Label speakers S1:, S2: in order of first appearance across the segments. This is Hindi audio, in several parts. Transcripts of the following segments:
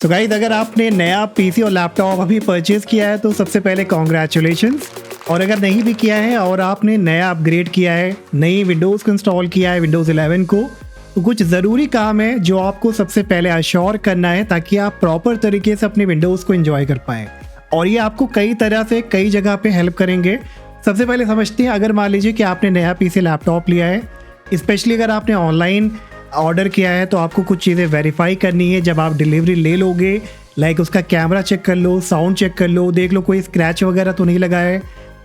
S1: तो गाइस, अगर आपने नया पीसी और लैपटॉप अभी परचेज किया है तो सबसे पहले कॉन्ग्रेचुलेशंस। और अगर नहीं भी किया है और आपने नया अपग्रेड किया है, नई विंडोज़ को इंस्टॉल किया है, विंडोज़ 11 को, तो कुछ ज़रूरी काम है जो आपको सबसे पहले अश्योर करना है ताकि आप प्रॉपर तरीके से अपने विंडोज़ को एंजॉय कर पाएँ। और ये आपको कई तरह से कई जगह पे हेल्प करेंगे। सबसे पहले समझते हैं, अगर मान लीजिए कि आपने नया पीसी लैपटॉप लिया है, स्पेशली अगर आपने ऑनलाइन ऑर्डर किया है तो आपको कुछ चीज़ें वेरीफाई करनी है। जब आप डिलीवरी ले लोगे, लाइक उसका कैमरा चेक कर लो, साउंड चेक कर लो, देख लो कोई स्क्रैच वगैरह तो नहीं लगा है।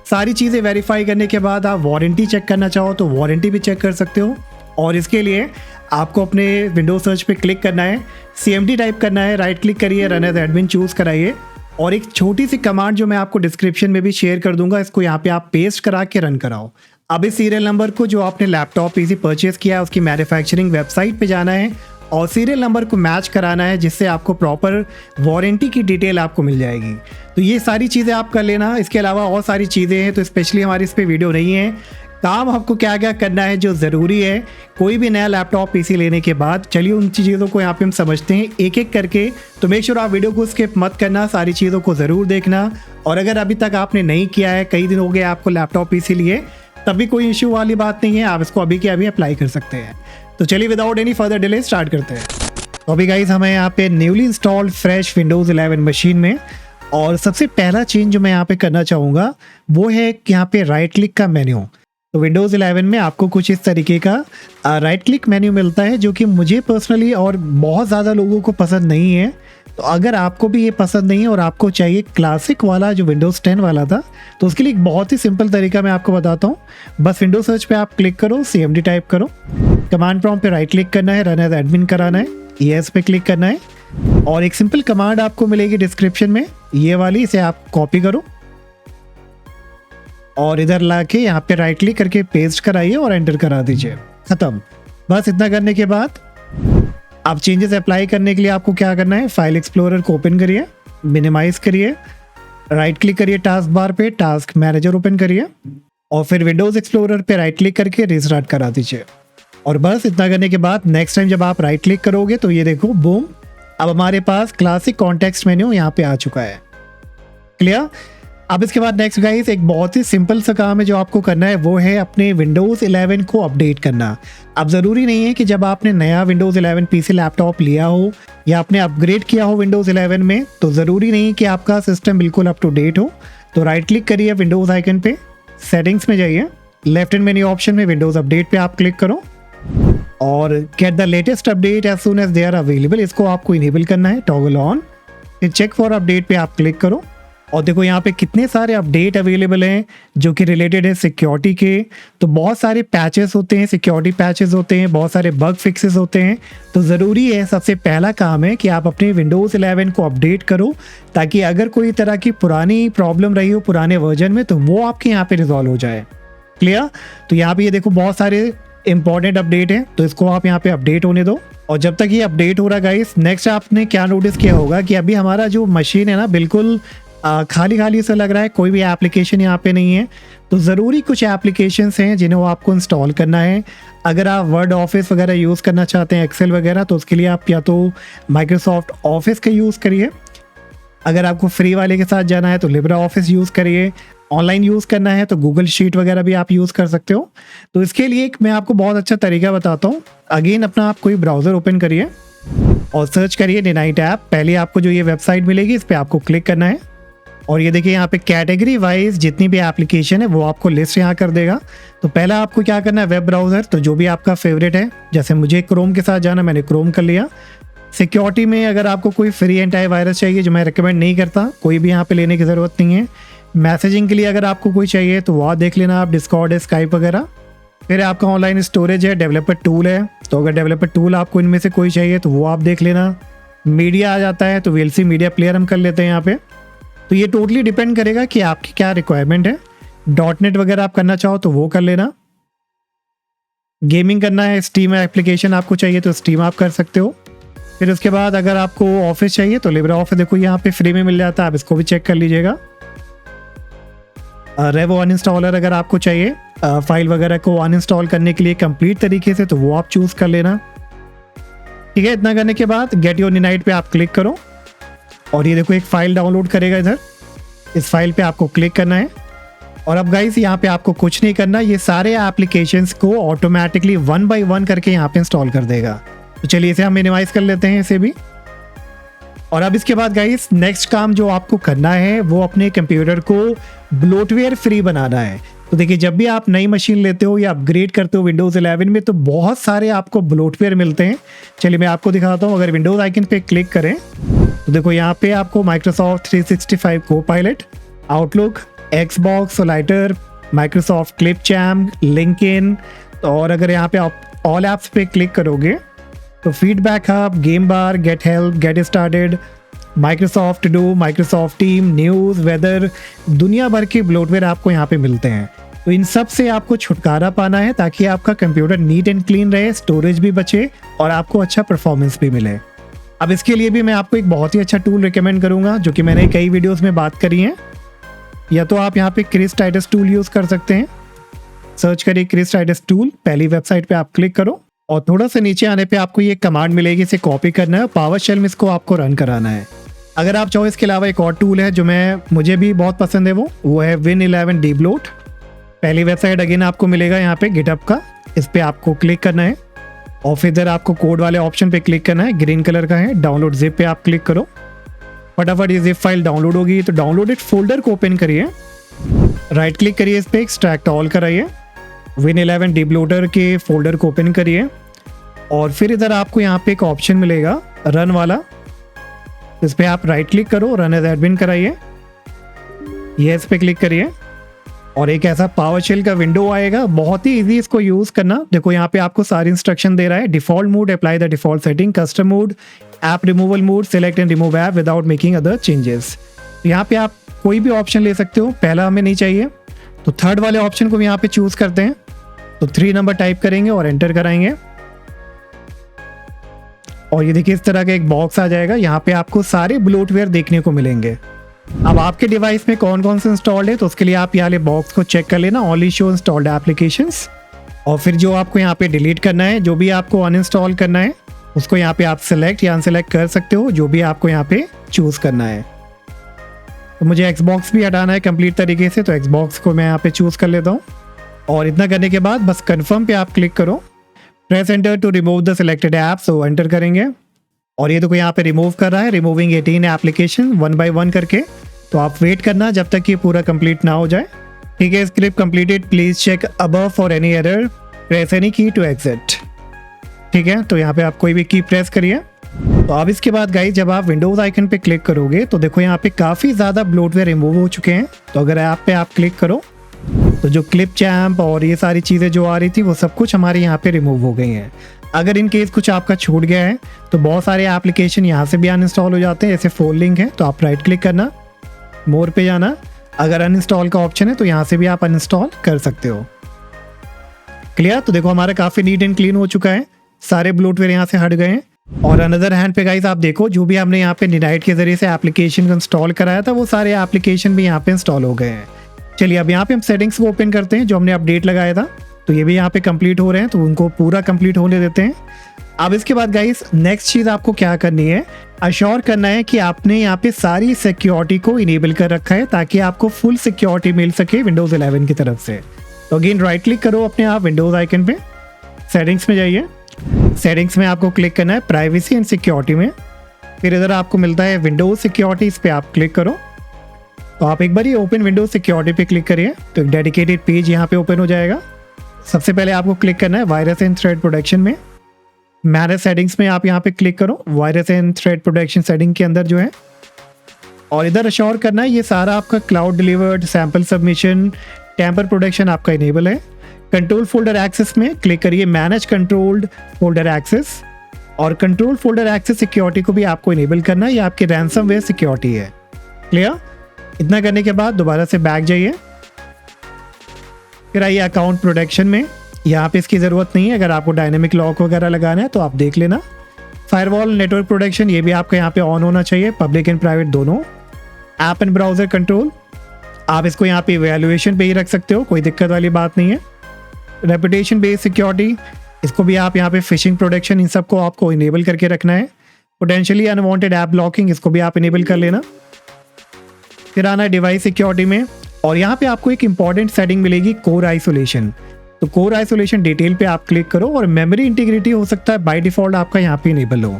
S1: सारी चीज़ें वेरीफाई करने के बाद आप वारंटी चेक करना चाहो तो वारंटी भी चेक कर सकते हो। और इसके लिए आपको अपने विंडोज सर्च पे क्लिक करना है, CMD टाइप करना है, राइट क्लिक करिए, रन एज एडमिन चूज़ कराइए। और एक छोटी सी कमांड जो मैं आपको डिस्क्रिप्शन में भी शेयर कर दूंगा, इसको यहाँ पे आप पेस्ट करा के रन कराओ। अब इस सीरियल नंबर को जो आपने लैपटॉप पीसी परचेज किया है उसकी मैन्युफैक्चरिंग वेबसाइट पे जाना है और सीरियल नंबर को मैच कराना है, जिससे आपको प्रॉपर वारंटी की डिटेल आपको मिल जाएगी। तो ये सारी चीज़ें आप कर लेना। इसके अलावा और सारी चीज़ें हैं तो स्पेशली हमारी इस पर वीडियो नहीं है। काम आपको क्या क्या करना है जो ज़रूरी है कोई भी नया लैपटॉप पीसी लेने के बाद। चलिए उन चीज़ों को यहाँ पे हम समझते हैं एक एक करके। तो मेक श्योर आप वीडियो को स्किप मत करना, सारी चीज़ों को ज़रूर देखना। और अगर अभी तक आपने नहीं किया है, कई दिन हो गए आपको लैपटॉप पीसी लिए, तब भी कोई इश्यू वाली बात नहीं है, आप इसको अभी के अभी अप्लाई कर सकते हैं। तो चलिए without any further delay start करते हैं। तो अभी गाइस हमें यहाँ पे newly installed fresh Windows 11 machine में, और सबसे पहला चेंज जो मैं यहाँ पे करना चाहूँगा वो है कि यहाँ पे राइट क्लिक का मेन्यू। तो विंडोज़ 11 में आपको कुछ इस तरीके का राइट क्लिक मेन्यू मिलता है, जो कि मुझे पर्सनली और बहुत ज़्यादा लोगों को पसंद नहीं है। तो अगर आपको भी ये पसंद नहीं है और आपको चाहिए क्लासिक वाला जो विंडोज़ 10 वाला था, तो उसके लिए एक बहुत ही सिंपल तरीका मैं आपको बताता हूँ। बस विंडोज सर्च पे आप क्लिक करो, CMD टाइप करो, कमांड प्रॉम्प्ट पे राइट क्लिक करना है, रन एज एडमिन कराना है, येस पे क्लिक करना है, और एक सिंपल कमांड आपको मिलेगी डिस्क्रिप्शन में, ये वाली, इसे आप कॉपी करो और इधर ला के यहाँ पे राइट क्लिक करके पेस्ट कराइए और एंटर करा दीजिए। खत्म। बस इतना करने के बाद अब चेंजेस अप्लाई करने के लिए आपको क्या करना है, फाइल एक्सप्लोरर को ओपन करिए, मिनिमाइज करिए, राइट क्लिक करिए टास्क बार पे, टास्क मैनेजर ओपन करिए और फिर विंडोज एक्सप्लोरर पे राइट क्लिक करके रीस्टार्ट करा दीजिए। और बस इतना करने के बाद नेक्स्ट टाइम जब आप राइट क्लिक करोगे तो ये देखो, बूम, अब हमारे पास क्लासिक कॉन्टेक्स्ट मेन्यू यहाँ पे आ चुका है। क्लियर। अब इसके बाद नेक्स्ट गाइस एक बहुत ही सिंपल सा काम है जो आपको करना है, वो है अपने विंडोज़ 11 को अपडेट करना। अब ज़रूरी नहीं है कि जब आपने नया विंडोज़ 11 पीसी लैपटॉप लिया हो या आपने अपग्रेड किया हो विंडोज़ 11 में, तो ज़रूरी नहीं कि आपका सिस्टम बिल्कुल अप टू डेट हो। तो राइट क्लिक करिए विंडोज़ आइकन पे, सेटिंग्स में जाइए, लेफ्ट हैंड मेन्यू ऑप्शन में विंडोज़ अपडेट पे आप क्लिक करो और get the latest update as soon as they are available, इसको आपको इनेबल करना है, टॉगल ऑन। फिर चेक फॉर अपडेट पे आप क्लिक करो और देखो यहाँ पे कितने सारे अपडेट अवेलेबल हैं जो कि रिलेटेड है सिक्योरिटी के। तो बहुत सारे पैचेस होते हैं, सिक्योरिटी पैचेस होते हैं, बहुत सारे बग फिक्सेस होते हैं। तो ज़रूरी है, सबसे पहला काम है कि आप अपने विंडोज़ 11 को अपडेट करो, ताकि अगर कोई तरह की पुरानी प्रॉब्लम रही हो पुराने वर्जन में तो वो आपके यहाँ पे रिजॉल्व हो जाए। क्लियर। तो यहाँ पे ये देखो बहुत सारे इंपॉर्टेंट अपडेट हैं, तो इसको आप यहाँ पे अपडेट होने दो। और जब तक ये अपडेट हो रहा गाइस, नेक्स्ट आपने क्या नोटिस किया होगा कि अभी हमारा जो मशीन है ना, बिल्कुल खाली खाली सा लग रहा है, कोई भी एप्लीकेशन यहाँ पे नहीं है। तो ज़रूरी कुछ एप्लीकेशंस हैं जिन्हें वो आपको इंस्टॉल करना है। अगर आप वर्ड ऑफिस वगैरह यूज़ करना चाहते हैं, एक्सेल वगैरह, तो उसके लिए आप या तो माइक्रोसॉफ्ट ऑफिस का यूज़ करिए। अगर आपको फ्री वाले के साथ जाना है तो लिब्रा ऑफिस यूज़ करिए। ऑनलाइन यूज़ करना है तो गूगल शीट वगैरह भी आप यूज़ कर सकते हो। तो इसके लिए मैं आपको बहुत अच्छा तरीका बताता हूँ। अगेन अपना आप कोई ब्राउज़र ओपन करिए और सर्च करिए Ninite ऐप। पहले आपको जो ये वेबसाइट मिलेगी इस पर आपको क्लिक करना है और ये देखिए यहाँ पे कैटेगरी वाइज जितनी भी एप्लीकेशन है वो आपको लिस्ट यहाँ कर देगा। तो पहला आपको क्या करना है, वेब ब्राउज़र, तो जो भी आपका फेवरेट है, जैसे मुझे क्रोम के साथ जाना, मैंने क्रोम कर लिया। सिक्योरिटी में अगर आपको कोई फ्री एंटी वायरस चाहिए, जो मैं रिकमेंड नहीं करता, कोई भी यहाँ पे लेने की ज़रूरत नहीं है। मैसेजिंग के लिए अगर आपको कोई चाहिए तो वहाँ देख लेना आप, डिस्कॉर्ड है, स्काइप वगैरह। फिर आपका ऑनलाइन स्टोरेज है, डेवलपर टूल है, तो अगर डेवलपर टूल आपको इनमें से कोई चाहिए तो वो आप देख लेना। मीडिया आ जाता है तो VLC मीडिया प्लेयर हम कर लेते हैं यहाँ पे। तो ये टोटली डिपेंड करेगा कि आपकी क्या रिक्वायरमेंट है। .NET वगैरह आप करना चाहो तो वो कर लेना। गेमिंग करना है, स्टीम एप्लीकेशन आपको चाहिए तो स्टीम आप कर सकते हो। फिर उसके बाद अगर आपको ऑफिस चाहिए तो लिब्रा ऑफिस देखो यहाँ पे फ्री में मिल जाता है, आप इसको भी चेक कर लीजिएगा। रेवो अनइंस्टॉलर अगर आपको चाहिए फाइल वगैरह को अनइंस्टॉल करने के लिए कंप्लीट तरीके से, तो वो आप चूज़ कर लेना। ठीक है। इतना करने के बाद गेट योर Ninite पे आप क्लिक करो और ये देखो एक फाइल डाउनलोड करेगा इधर। इस फाइल पे आपको क्लिक करना है और अब गाइस यहाँ पे आपको कुछ नहीं करना, ये सारे एप्लीकेशंस को ऑटोमेटिकली 1 बाय 1 करके यहाँ पे इंस्टॉल कर देगा। तो चलिए इसे हम मिनिमाइज कर लेते हैं इसे भी। और अब इसके बाद गाइस नेक्स्ट काम जो आपको करना है वो अपने कंप्यूटर को ब्लोटवेयर फ्री बनाना है। तो देखिए जब भी आप नई मशीन लेते हो या अपग्रेड करते हो विंडोज़ 11 में तो बहुत सारे आपको ब्लोटवेयर मिलते हैं। चलिए मैं आपको दिखाता हूँ। अगर विंडोज़ आइकन पे क्लिक करें तो देखो यहाँ पे आपको Microsoft 365 Copilot, Outlook, Xbox Solitaire, Microsoft Clipchamp, LinkedIn, और अगर यहाँ पे आप ऑल ऐप्स पे क्लिक करोगे तो feedback hub, game bar, get help, get started, Microsoft to do, Microsoft team, news, weather, दुनिया भर के ब्लोटवेयर आपको यहाँ पे मिलते हैं। तो इन सब से आपको छुटकारा पाना है ताकि आपका कंप्यूटर नीट एंड क्लीन रहे, स्टोरेज भी बचे और आपको अच्छा परफॉर्मेंस भी मिले। अब इसके लिए भी मैं आपको एक बहुत ही अच्छा टूल रिकमेंड करूँगा जो कि मैंने कई वीडियोज़ में बात करी है। या तो आप यहाँ पे क्रिस टाइटस टूल यूज़ कर सकते हैं। सर्च करिए क्रिस टाइटस टूल, पहली वेबसाइट पे आप क्लिक करो और थोड़ा सा नीचे आने पे आपको ये कमांड मिलेगी, इसे कॉपी करना है, पावर शेल में इसको आपको रन कराना है। अगर आप चाहो इसके अलावा एक और टूल है जो मुझे भी बहुत पसंद है, वो है Win11 Debloat। पहली वेबसाइट अगेन आपको मिलेगा यहाँ पे गिटहब का, इस पर आपको क्लिक करना है और फिर इधर आपको कोड वाले ऑप्शन पे क्लिक करना है, ग्रीन कलर का है, डाउनलोड जिप पे आप क्लिक करो। फटाफट ये जिप फाइल डाउनलोड होगी तो डाउनलोडेड फोल्डर को ओपन करिए, राइट क्लिक करिए इस पर, एक्सट्रैक्ट ऑल कराइए, Win11 Debloater के फोल्डर को ओपन करिए और फिर इधर आपको यहाँ पे एक ऑप्शन मिलेगा रन वाला, इस पर आप राइट क्लिक करो, रन एज एडमिन कराइए, ये इस पर क्लिक करिए और एक ऐसा पावर शेल का विंडो आएगा। बहुत ही इजी इसको यूज़ करना। देखो यहाँ पे आपको सारी इंस्ट्रक्शन दे रहा है, default mode, apply the default setting, custom mode, app removal mode, select and remove app without making other changes. यहाँ पे आप कोई भी ऑप्शन ले सकते हो, पहला हमें नहीं चाहिए तो थर्ड वाले ऑप्शन को भी यहाँ पे चूज़ करते हैं। तो 3 नंबर टाइप करेंगे और एंटर कराएंगे और ये देखिए इस तरह का एक बॉक्स आ जाएगा, यहाँ पे आपको सारे ब्लोटवेयर देखने को मिलेंगे। अब आपके डिवाइस में कौन कौन से इंस्टॉल्ड है तो उसके लिए आप यहाँ बॉक्स को चेक कर लेना, ओनली शो इंस्टॉल्ड एप्लीकेशंस, और फिर जो आपको यहाँ पे डिलीट करना है, जो भी आपको अनइंस्टॉल करना है उसको यहाँ पे आप सिलेक्ट या अनसेलेक्ट कर सकते हो, जो भी आपको यहाँ पे चूज़ करना है। तो मुझे एक्सबॉक्स भी हटाना है कंप्लीट तरीके से, तो एक्सबॉक्स को मैं यहाँ पे चूज़ कर लेता हूँ और इतना करने के बाद बस कन्फर्म पे आप क्लिक करो, press enter to remove the selected app, so enter करेंगे और ये देखो यहाँ पे रिमूव कर रहा है, रिमूविंग 18 एप्लीकेशन 1 बाय 1 करके। तो आप वेट करना जब तक ये पूरा कंप्लीट ना हो जाए। ठीक है, script completed, please check above for any error, press any key to exit. ठीक है, तो यहाँ पे आप कोई भी की प्रेस करिए। तो अब इसके बाद गाइस जब आप विंडोज आइकन पे क्लिक करोगे तो देखो यहाँ पे काफ़ी ज़्यादा ब्लोटवेयर रिमूव हो चुके हैं। तो अगर ऐप पे आप क्लिक करो तो जो क्लिप चैम्प और ये सारी चीज़ें जो आ रही थी वो सब कुछ हमारे यहाँ पे रिमूव हो गई हैं। अगर इन केस कुछ आपका छूट गया है तो बहुत सारे एप्लीकेशन यहाँ से भी अनइंस्टॉल हो जाते हैं, जैसे फोल्ड लिंक है तो आप राइट क्लिक करना, मोर पे जाना, अगर अनइंस्टॉल का ऑप्शन है तो यहाँ से भी आप अनइंस्टॉल कर सकते हो। क्लियर? तो देखो हमारा काफ़ी नीट एंड क्लीन हो चुका है, सारे ब्लोटवेयर यहाँ से हट गए हैं। और अनदर हैंड पे गाइस आप देखो जो भी हमने यहाँ पे निडाइट के जरिए से एप्लीकेशन को इंस्टॉल कराया था वो सारे एप्लीकेशन भी यहाँ पे इंस्टॉल हो गए हैं। चलिए अब यहाँ पे हम सेटिंग्स को ओपन करते हैं, जो हमने अपडेट लगाया था तो ये भी यहाँ पे कंप्लीट हो रहे हैं, तो उनको पूरा कंप्लीट होने देते हैं। अब इसके बाद गाइस नेक्स्ट चीज़ आपको क्या करनी है, अश्योर करना है कि आपने यहाँ पे सारी सिक्योरिटी को इनेबल कर रखा है ताकि आपको फुल सिक्योरिटी मिल सके विंडोज़ 11 की तरफ से। तो अगेन राइट क्लिक करो अपने आप विंडोज़ आइकन पे, सेटिंग्स में जाइए, सेटिंग्स में आपको क्लिक करना है प्राइवेसी एंड सिक्योरिटी में, फिर इधर आपको मिलता है विंडोज़ सिक्योरिटी, इस पर आप क्लिक करो। तो आप एक बार ये ओपन विंडोज़ सिक्योरिटी पे क्लिक करिए तो एक डेडिकेटेड पेज यहाँ पे ओपन हो जाएगा। सबसे पहले आपको क्लिक करना है वायरस एंड थ्रेड प्रोटेक्शन में, मैनेज सेटिंग्स में आप यहाँ पे क्लिक करो, virus and thread protection setting के अंदर जो है, और इधर अश्योर करना है ये सारा आपका cloud delivered, sample submission, tamper protection आपका इनेबल है। कंट्रोल फोल्डर एक्सेस में क्लिक करिए मैनेज कंट्रोल्ड फोल्डर एक्सेस, और कंट्रोल फोल्डर एक्सेस सिक्योरिटी को भी आपको इनेबल करना है, ये आपकी रैंसमवेयर सिक्योरिटी है। क्लियर? इतना करने के बाद दोबारा से बैक जाइए, फिर आइए अकाउंट प्रोटेक्शन में, यहाँ पे इसकी ज़रूरत नहीं है, अगर आपको डायनेमिक लॉक वगैरह लगाना है तो आप देख लेना। फायरवॉल नेटवर्क प्रोटेक्शन ये भी आपका यहाँ पे ऑन होना चाहिए, पब्लिक एंड प्राइवेट दोनों। ऐप एंड ब्राउज़र कंट्रोल आप इसको यहाँ पे इवैल्यूएशन पे ही रख सकते हो, कोई दिक्कत वाली बात नहीं है। रेपुटेशन बेस्ड सिक्योरिटी इसको भी आप यहाँ पे फिशिंग प्रोटेक्शन इन सबको आपको इनेबल करके रखना है। पोटेंशियली अनवांटेड ऐप ब्लॉकिंग, इसको भी आप इनेबल कर लेना। फिर आना है डिवाइस सिक्योरिटी में, और यहाँ पे आपको एक इंपॉर्टेंट सेटिंग मिलेगी कोर आइसोलेशन। तो कोर आइसोलेशन डिटेल पे आप क्लिक करो, और मेमोरी इंटीग्रिटी हो सकता है बाय डिफॉल्ट आपका यहाँ पे इनेबल हो।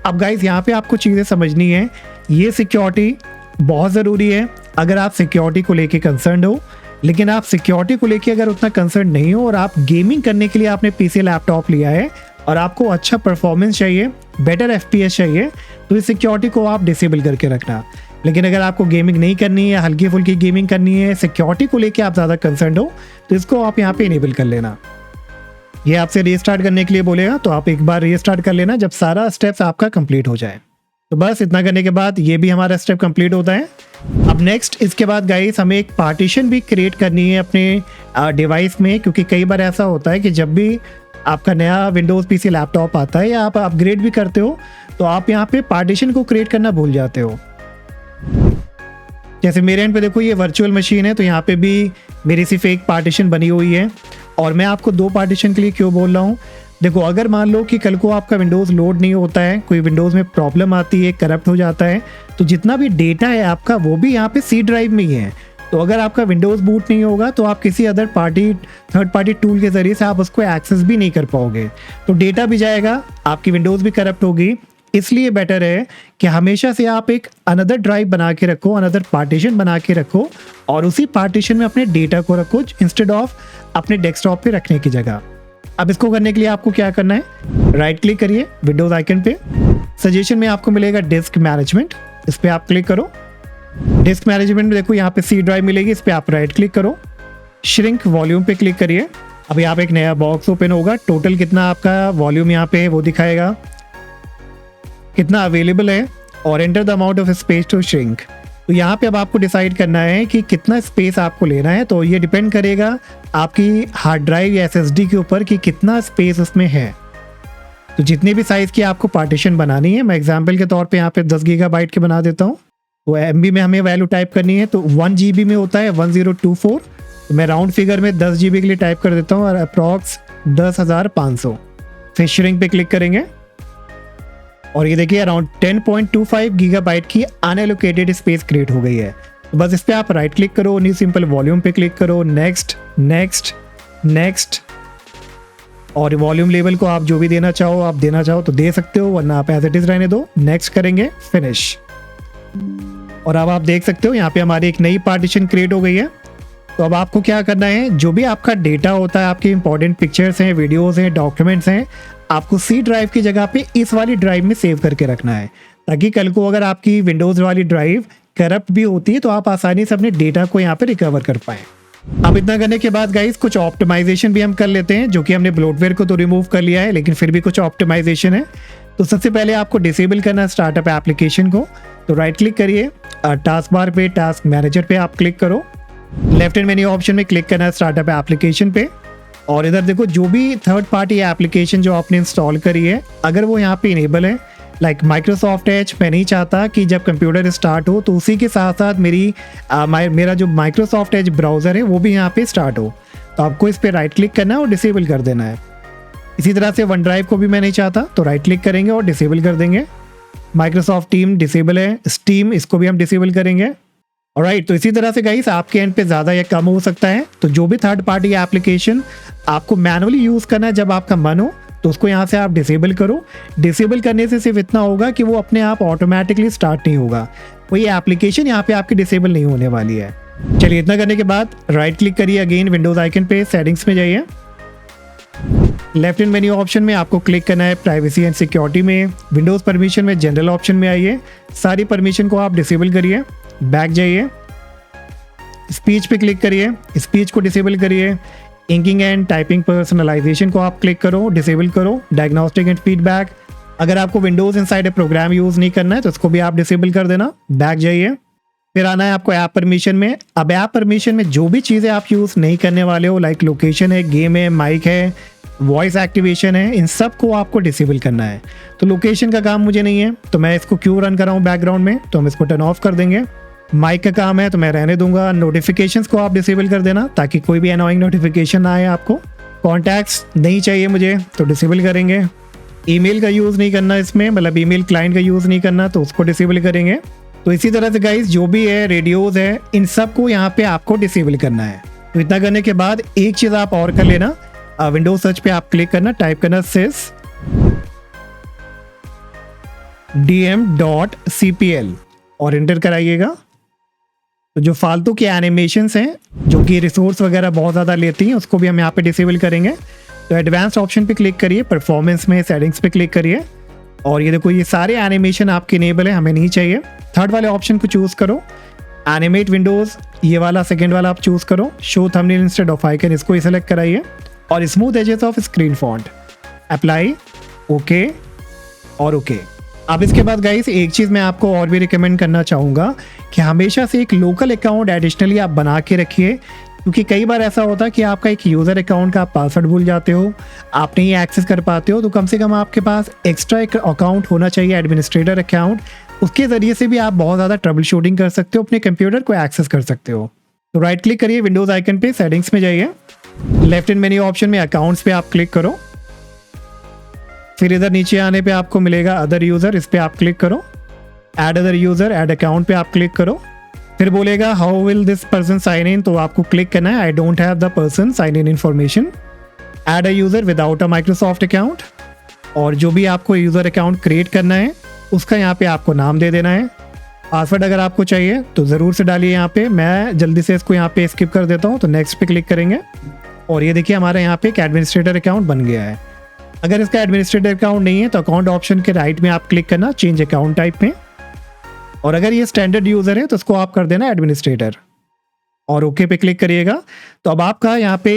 S1: अब गाइज यहाँ पे आपको चीज़ें समझनी है, ये सिक्योरिटी बहुत ज़रूरी है अगर आप सिक्योरिटी को लेके कंसर्न हो। लेकिन आप सिक्योरिटी को लेके अगर उतना कंसर्न नहीं हो और आप गेमिंग करने के लिए आपने पीसी लैपटॉप लिया है और आपको अच्छा परफॉर्मेंस चाहिए, बेटर एफपीएस चाहिए, तो इस सिक्योरिटी को आप डिसेबल करके रखना। लेकिन अगर आपको गेमिंग नहीं करनी है, हल्की फुल्की गेमिंग करनी है, सिक्योरिटी को लेके आप ज़्यादा कंसर्न हो, तो इसको आप यहाँ पे इनेबल कर लेना। ये आपसे रीस्टार्ट करने के लिए बोलेगा, तो आप एक बार रीस्टार्ट कर लेना जब सारा स्टेप्स आपका कंप्लीट हो जाए। तो बस इतना करने के बाद ये भी हमारा स्टेप कंप्लीट होता है। अब नेक्स्ट इसके बाद गाइस हमें एक पार्टीशन भी क्रिएट करनी है अपने डिवाइस में, क्योंकि कई बार ऐसा होता है कि जब भी आपका नया विंडोज़ पीसी लैपटॉप आता है या आप अपग्रेड भी करते हो, तो आप यहाँ पे पार्टीशन को क्रिएट करना भूल जाते हो। जैसे मेरे एंड पे देखो ये वर्चुअल मशीन है, तो यहाँ पे भी मेरी सिर्फ एक पार्टीशन बनी हुई है। और मैं आपको 2 पार्टीशन के लिए क्यों बोल रहा हूँ, देखो अगर मान लो कि कल को आपका विंडोज़ लोड नहीं होता है, कोई विंडोज़ में प्रॉब्लम आती है, करप्ट हो जाता है, तो जितना भी डेटा है आपका वो भी यहाँ पे सी ड्राइव में ही है। तो अगर आपका विंडोज़ बूट नहीं होगा तो आप किसी other party third party tool के ज़रिए से आप उसको एक्सेस भी नहीं कर पाओगे, तो डेटा भी जाएगा, आपकी विंडोज़ भी करप्ट होगी। इसलिए बेटर है कि हमेशा से आप एक अनदर ड्राइव बना के रखो, अनदर पार्टीशन बना के रखो, और उसी पार्टीशन में अपने डेटा को रखो इंस्टेड ऑफ अपने डेस्कटॉप पे रखने की जगह। अब इसको करने के लिए आपको क्या करना है, राइट क्लिक करिए विंडोज आइकन पे, सजेशन में आपको मिलेगा डिस्क मैनेजमेंट, इस पे आप क्लिक करो। डिस्क मैनेजमेंट में देखो यहाँ पे सी ड्राइव मिलेगी, इस पे आप राइट क्लिक करो, श्रिंक वॉल्यूम पे क्लिक करिए। अब यहाँ पे एक नया बॉक्स ओपन होगा, टोटल कितना आपका वॉल्यूम यहाँ पे है वो दिखाएगा, कितना अवेलेबल है, और enter the amount of space to shrink. तो यहाँ पे अब आपको डिसाइड करना है कि कितना स्पेस आपको लेना है, तो ये डिपेंड करेगा आपकी हार्ड ड्राइव या एसएसडी के ऊपर कि कितना स्पेस उसमें है। तो जितने भी साइज़ की आपको पार्टीशन बनानी है, मैं एग्जांपल के तौर पे यहाँ पे 10 गीगाबाइट के बना देता हूँ। तो एमबी में हमें वैल्यू टाइप करनी है, तो 1 GB में होता है 1024, तो मैं राउंड फिगर में 10 GB के लिए टाइप कर देता हूँ, और अप्रॉक्स 10,500। फिर श्रिंक पे क्लिक करेंगे, और ये देखिए अराउंड 10.25 गीगाबाइट की अनएलोकेटेड स्पेस क्रिएट हो गई है। तो बस इस पे आप राइट क्लिक करो, न्यू सिंपल वॉल्यूम पे क्लिक करो, नेक्स्ट नेक्स्ट नेक्स्ट, और वॉल्यूम लेवल को आप जो भी देना चाहो आप देना चाहो तो दे सकते हो, वरना आप एज इट इज रहने दो। नेक्स्ट करेंगे, फिनिश। और अब आप देख सकते हो यहाँ पे हमारी एक नई पार्टीशन क्रिएट हो गई है। तो अब आपको क्या करना है, जो भी आपका डेटा होता है, आपके इंपॉर्टेंट पिक्चर्स हैं, वीडियोस हैं, डॉक्यूमेंट्स हैं, आपको सी ड्राइव की जगह पे इस वाली ड्राइव में सेव करके रखना है, ताकि कल को अगर आपकी विंडोज़ वाली ड्राइव करप्ट भी होती है तो आप आसानी से अपने डेटा को यहाँ पे रिकवर कर पाएँ। अब इतना करने के बाद गाइस कुछ ऑप्टिमाइजेशन भी हम कर लेते हैं, जो कि हमने ब्लोटवेयर को तो रिमूव कर लिया है, लेकिन फिर भी कुछ ऑप्टिमाइजेशन है। तो सबसे पहले आपको डिसेबल करना है स्टार्टअप एप्लीकेशन को। तो राइट क्लिक करिए, टास्क बार पे टास्क मैनेजर पे आप क्लिक करो, लेफ्ट हैंड मेन्यू ऑप्शन में क्लिक करना है स्टार्टअप एप्लीकेशन पे, और इधर देखो जो भी थर्ड पार्टी एप्लीकेशन जो आपने इंस्टॉल करी है, अगर वो यहाँ पे इनेबल है, लाइक माइक्रोसॉफ्ट एज, मैं नहीं चाहता कि जब कंप्यूटर स्टार्ट हो तो उसी के साथ साथ मेरा जो माइक्रोसॉफ्ट एज ब्राउज़र है वो भी यहाँ पे स्टार्ट हो, तो आपको इस पर राइट क्लिक करना है और डिसेबल कर देना है। इसी तरह से वन ड्राइव को भी मैं नहीं चाहता, तो राइट क्लिक करेंगे और डिसेबल कर देंगे। माइक्रोसॉफ्ट टीम डिसेबल है, स्टीम इसको भी हम डिसेबल करेंगे। ऑलराइट, तो इसी तरह से गाइस आपके एंड पे ज़्यादा या कम हो सकता है, तो जो भी थर्ड पार्टी एप्लीकेशन आपको मैनुअली यूज़ करना है जब आपका मन हो, तो उसको यहाँ से आप डिसेबल करो। डिसेबल करने से सिर्फ इतना होगा कि वो अपने आप ऑटोमेटिकली स्टार्ट नहीं होगा, कोई एप्लीकेशन यहाँ पे आपकी डिसेबल नहीं होने वाली है। चलिए, इतना करने के बाद राइट क्लिक करिए अगेन विंडोज़ आइकन पे, सेटिंग्स में जाइए, लेफ्ट हैंड मेन्यू ऑप्शन में आपको क्लिक करना है प्राइवेसी एंड सिक्योरिटी में, विंडोज़ परमिशन में जनरल ऑप्शन में आइए, सारी परमिशन को आप डिसेबल करिए, बैक जाइए, स्पीच पे क्लिक करिए, स्पीच को डिसेबल करिए, इंकिंग एंड टाइपिंग पर्सनलाइजेशन को आप क्लिक करो, डिसेबल करो, डायग्नोस्टिक एंड फीडबैक, अगर आपको Windows insider a program use नहीं करना है तो इसको भी आप डिसेबल कर देना, बैक जाइए। फिर आना है आपको ऐप परमिशन में। अब ऐप परमिशन में जो भी चीज़ें आप यूज़ नहीं करने वाले हो, लाइक लोकेशन है, गेम है, माइक है, वॉइस एक्टिवेशन है, इन सब को आपको डिसेबल करना है। तो लोकेशन का काम मुझे नहीं है, तो मैं इसको क्यों रन कर रहा हूँ बैकग्राउंड में, तो हम इसको टर्न ऑफ कर देंगे। माइक का काम है तो मैं रहने दूंगा। नोटिफिकेशंस को आप डिसेबल कर देना ताकि कोई भी अनोइंग नोटिफिकेशन ना आए आपको। कॉन्टैक्ट्स नहीं चाहिए मुझे, तो डिसेबल करेंगे। ईमेल का यूज़ नहीं करना इसमें, मतलब ईमेल क्लाइंट का यूज़ नहीं करना, तो उसको डिसेबल करेंगे। तो इसी तरह से गाइस जो भी है रेडियोज़ है इन सब को यहाँ पे आपको डिसेबल करना है। तो इतना करने के बाद एक चीज़ आप और कर लेना, विंडोज सर्च पे आप क्लिक करना, टाइप करना sys dm.cpl और इंटर कराइएगा। तो जो फालतू के एनिमेशंस हैं जो कि रिसोर्स वगैरह बहुत ज़्यादा लेती हैं उसको भी हम यहाँ पे डिसेबल करेंगे। तो एडवांस्ड ऑप्शन पे क्लिक करिए, परफॉर्मेंस में सेटिंग्स पे क्लिक करिए और ये देखो ये सारे एनिमेशन आपके इनेबल है, हमें नहीं चाहिए। थर्ड वाले ऑप्शन को चूज़ करो, एनिमेट विंडोज़, ये वाला सेकेंड वाला आप चूज़ करो, show thumbnail instead of icon, इसको ही सेलेक्ट कराइए और smooth edges of screen font, apply, okay और ओके। अब इसके बाद गाइस एक चीज़ मैं आपको और भी रिकमेंड करना चाहूँगा कि हमेशा से एक लोकल अकाउंट एडिशनली आप बना के रखिए, क्योंकि कई बार ऐसा होता है कि आपका एक यूज़र अकाउंट का आप पासवर्ड भूल जाते हो, आप नहीं एक्सेस कर पाते हो। तो कम से कम आपके पास एक्स्ट्रा एक अकाउंट होना चाहिए, एडमिनिस्ट्रेटर अकाउंट, उसके ज़रिए से भी आप बहुत ज़्यादा ट्रबल शूटिंग कर सकते हो, अपने कंप्यूटर को एक्सेस कर सकते हो। तो राइट क्लिक करिए विंडोज़ आइकन पे, सेटिंग्स में जाइए, लेफ्ट इन मेन्यू ऑप्शन में अकाउंट्स पे आप क्लिक करो, फिर इधर नीचे आने पे आपको मिलेगा अदर यूज़र, इस पे आप क्लिक करो, add other user, add account पे आप क्लिक करो, फिर बोलेगा how will this person sign in, तो आपको क्लिक करना है I don't have the person sign in information, add a user without a Microsoft account, और जो भी आपको यूज़र अकाउंट क्रिएट करना है उसका यहाँ पे आपको नाम दे देना है। पासवर्ड अगर आपको चाहिए तो ज़रूर से डालिए यहाँ पे, मैं जल्दी से इसको यहाँ पे स्किप कर देता हूँ। तो नेक्स्ट पे क्लिक करेंगे और ये देखिए हमारे यहाँ पे एक एडमिनिस्ट्रेटर अकाउंट बन गया है। अगर इसका एडमिनिस्ट्रेटर अकाउंट नहीं है तो अकाउंट ऑप्शन के राइट में आप क्लिक करना चेंज अकाउंट टाइप में, और अगर ये स्टैंडर्ड यूज़र है तो इसको आप कर देना एडमिनिस्ट्रेटर और ओके पे क्लिक करिएगा। तो अब आपका यहाँ पे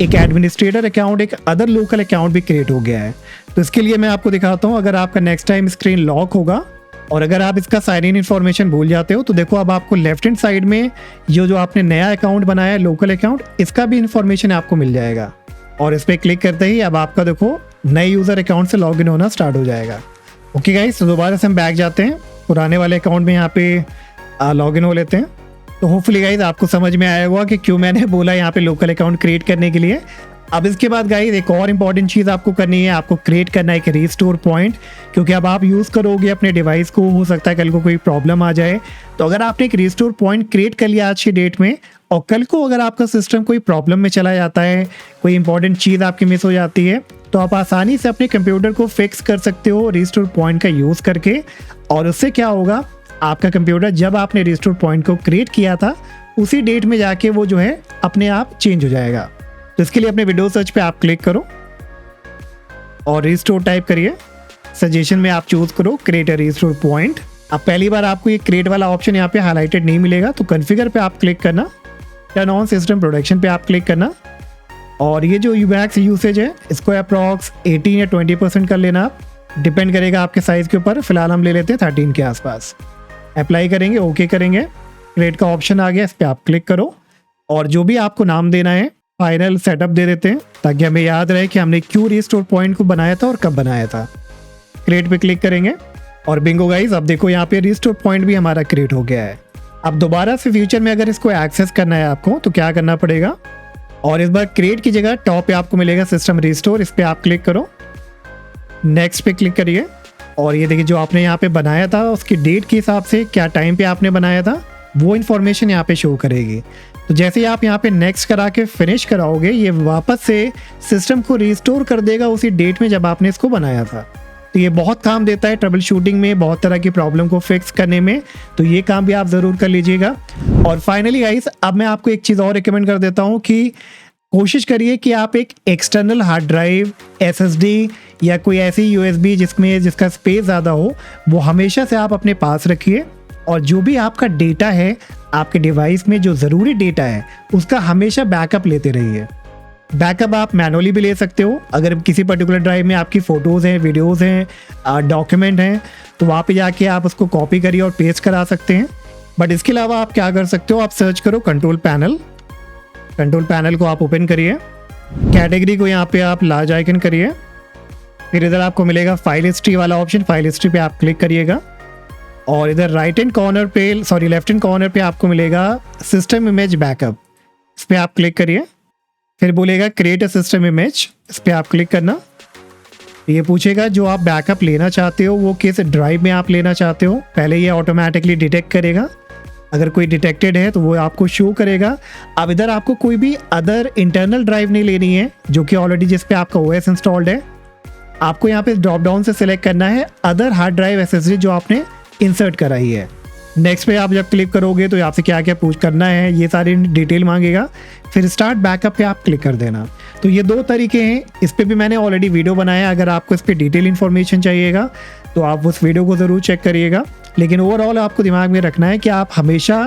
S1: एक एडमिनिस्ट्रेटर अकाउंट, एक अदर लोकल अकाउंट भी क्रिएट हो गया है। तो इसके लिए मैं आपको दिखाता हूँ, अगर आपका नेक्स्ट टाइम स्क्रीन लॉक होगा और अगर आप इसका साइन इन इन्फॉर्मेशन भूल जाते हो तो देखो अब आपको लेफ्ट हैंड साइड में जो आपने नया अकाउंट बनाया है लोकल अकाउंट, इसका भी इन्फॉर्मेशन आपको मिल जाएगा और इस पर क्लिक करते ही अब आपका देखो नए यूज़र अकाउंट से लॉगिन होना स्टार्ट हो जाएगा। ओके गाइस, तो दोबारा से हम बैक जाते हैं, पुराने वाले अकाउंट में यहाँ पे लॉगिन हो लेते हैं। तो होपफुली गाइस आपको समझ में आया होगा कि क्यों मैंने बोला यहाँ पे लोकल अकाउंट क्रिएट करने के लिए। अब इसके बाद गाइस एक और इम्पॉर्टेंट चीज़ आपको करनी है, आपको क्रिएट करना है एक रीस्टोर पॉइंट, क्योंकि अब आप यूज़ करोगे अपने डिवाइस को, हो सकता है कल को कोई प्रॉब्लम आ जाए। तो अगर आपने एक रीस्टोर पॉइंट क्रिएट कर लिया आज की डेट में और कल को अगर आपका सिस्टम कोई प्रॉब्लम में चला जाता है, कोई इंपॉर्टेंट चीज़ आपकी मिस हो जाती है, तो आप आसानी से अपने कंप्यूटर को फिक्स कर सकते हो रीस्टोर पॉइंट का यूज़ करके। और उससे क्या होगा, आपका कंप्यूटर जब आपने रीस्टोर पॉइंट को क्रिएट किया था उसी डेट में जाके वो जो है अपने आप चेंज हो जाएगा। तो इसके लिए अपने विंडोज सर्च पे आप क्लिक करो और रीस्टोर टाइप करिए, सजेशन में आप चूज करो क्रिएट अ रीस्टोर पॉइंट। अब पहली बार आपको ये क्रिएट वाला ऑप्शन यहाँ पे हाईलाइटेड नहीं मिलेगा, तो कॉन्फ़िगर पे आप क्लिक करना, टर्न ऑन सिस्टम प्रोटेक्शन पे आप क्लिक करना और ये जो यूमैक्स यूसेज है इसको अप्रॉक्स 18 या 20% कर लेना आप, डिपेंड करेगा आपके साइज़ के ऊपर। फिलहाल हम ले लेते हैं 13 के आसपास। अप्लाई करेंगे, ओके करेंगे, क्रिएट का ऑप्शन आ गया, इस पर आप क्लिक करो और जो भी आपको नाम देना है फाइनल सेटअप दे देते हैं ताकि हमें याद रहे कि हमने क्यों रीस्टोर पॉइंट को बनाया था और कब बनाया था। क्रिएट पे क्लिक करेंगे और बिंगो गाइस, अब देखो यहाँ पे रीस्टोर पॉइंट भी हमारा क्रिएट हो गया है। अब दोबारा से फ्यूचर में अगर इसको एक्सेस करना है आपको तो क्या करना पड़ेगा, और इस बार क्रिएट की जगह टॉप पे आपको मिलेगा सिस्टम रीस्टोर, इस पर आप क्लिक करो, नेक्स्ट पे क्लिक करिए और ये देखिए जो आपने यहाँ पे बनाया था उसकी डेट के हिसाब से क्या टाइम पे आपने बनाया था वो इन्फॉर्मेशन यहाँ पे शो करेगी। तो जैसे ही आप यहाँ पे नेक्स्ट करा के फिनिश कराओगे ये वापस से सिस्टम को रिस्टोर कर देगा उसी डेट में जब आपने इसको बनाया था। तो ये बहुत काम देता है ट्रबल शूटिंग में, बहुत तरह की प्रॉब्लम को फिक्स करने में, तो ये काम भी आप ज़रूर कर लीजिएगा। और फाइनली गाइस अब मैं आपको एक चीज़ और रिकमेंड कर देता हूँ कि कोशिश करिए कि आप एक एक्सटर्नल हार्ड ड्राइव, SSD या कोई ऐसी USB जिसका स्पेस ज़्यादा हो वो हमेशा से आप अपने पास रखिए, और जो भी आपका डेटा है आपके डिवाइस में जो ज़रूरी डेटा है उसका हमेशा बैकअप लेते रहिए। बैकअप आप मैनुअली भी ले सकते हो, अगर किसी पर्टिकुलर ड्राइव में आपकी फ़ोटोज़ हैं, वीडियोज़ हैं, डॉक्यूमेंट हैं तो वहाँ पे जाके आप उसको कॉपी करिए और पेस्ट करा सकते हैं। बट इसके अलावा आप क्या कर सकते हो, आप सर्च करो कंट्रोल पैनल को आप ओपन करिए, कैटेगरी को यहाँ पे आप लार्ज आइकन करिए, फिर इधर आपको मिलेगा फाइल हिस्ट्री वाला ऑप्शन, फाइल हिस्ट्री पे आप क्लिक करिएगा और इधर लेफ्ट हैंड कॉर्नर पे आपको मिलेगा सिस्टम इमेज बैकअप, इस पर आप क्लिक करिए, फिर बोलेगा क्रिएट अ सिस्टम इमेज, इस पर आप क्लिक करना ये पूछेगा जो आप बैकअप लेना चाहते हो वो किस ड्राइव में आप लेना चाहते हो। पहले ये ऑटोमेटिकली डिटेक्ट करेगा, अगर कोई डिटेक्टेड है तो वो आपको शो करेगा। अब इधर आपको कोई भी अदर इंटरनल ड्राइव नहीं लेनी है जो कि ऑलरेडी जिस पे आपका ओएस इंस्टॉल्ड है। आपको यहाँ पे ड्रॉप डाउन से सिलेक्ट करना है अदर हार्ड ड्राइव एसेसरी जो आपने इंसर्ट कराई है। नेक्स्ट पे आप जब क्लिक करोगे तो आपसे क्या क्या पूछ करना है ये सारी डिटेल मांगेगा, फिर स्टार्ट बैकअप पे आप क्लिक कर देना। तो ये 2 तरीके हैं, इस पे भी मैंने ऑलरेडी वीडियो बनाया है, अगर आपको इस पे डिटेल इन्फॉर्मेशन चाहिएगा तो आप उस वीडियो को ज़रूर चेक करिएगा। लेकिन ओवरऑल आपको दिमाग में रखना है कि आप हमेशा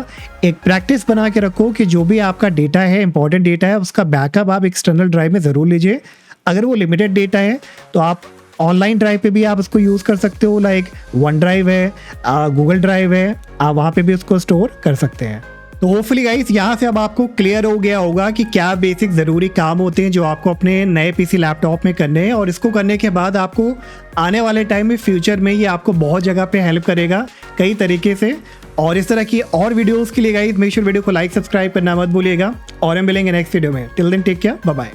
S1: एक प्रैक्टिस बना के रखो कि जो भी आपका डेटा है, इंपॉर्टेंट डेटा है, उसका बैकअप आप एक्सटर्नल ड्राइव में ज़रूर लीजिए। अगर वो लिमिटेड डेटा है तो आप ऑनलाइन ड्राइव पे भी आप उसको यूज़ कर सकते हो, लाइक वन ड्राइव है, गूगल ड्राइव है, आप वहाँ पे भी उसको स्टोर कर सकते हैं। तो होपफुली गाइस यहाँ से अब आपको क्लियर हो गया होगा कि क्या बेसिक ज़रूरी काम होते हैं जो आपको अपने नए पीसी लैपटॉप में करने हैं, और इसको करने के बाद आपको आने वाले टाइम में फ्यूचर में ये आपको बहुत जगह पे हेल्प करेगा कई तरीके से। और इस तरह की और वीडियोज़ के लिए गाइस मेक श्योर वीडियो को लाइक सब्सक्राइब करना मत भूलिएगा, और हम मिलेंगे नेक्स्ट वीडियो में। Till then take care, bye bye.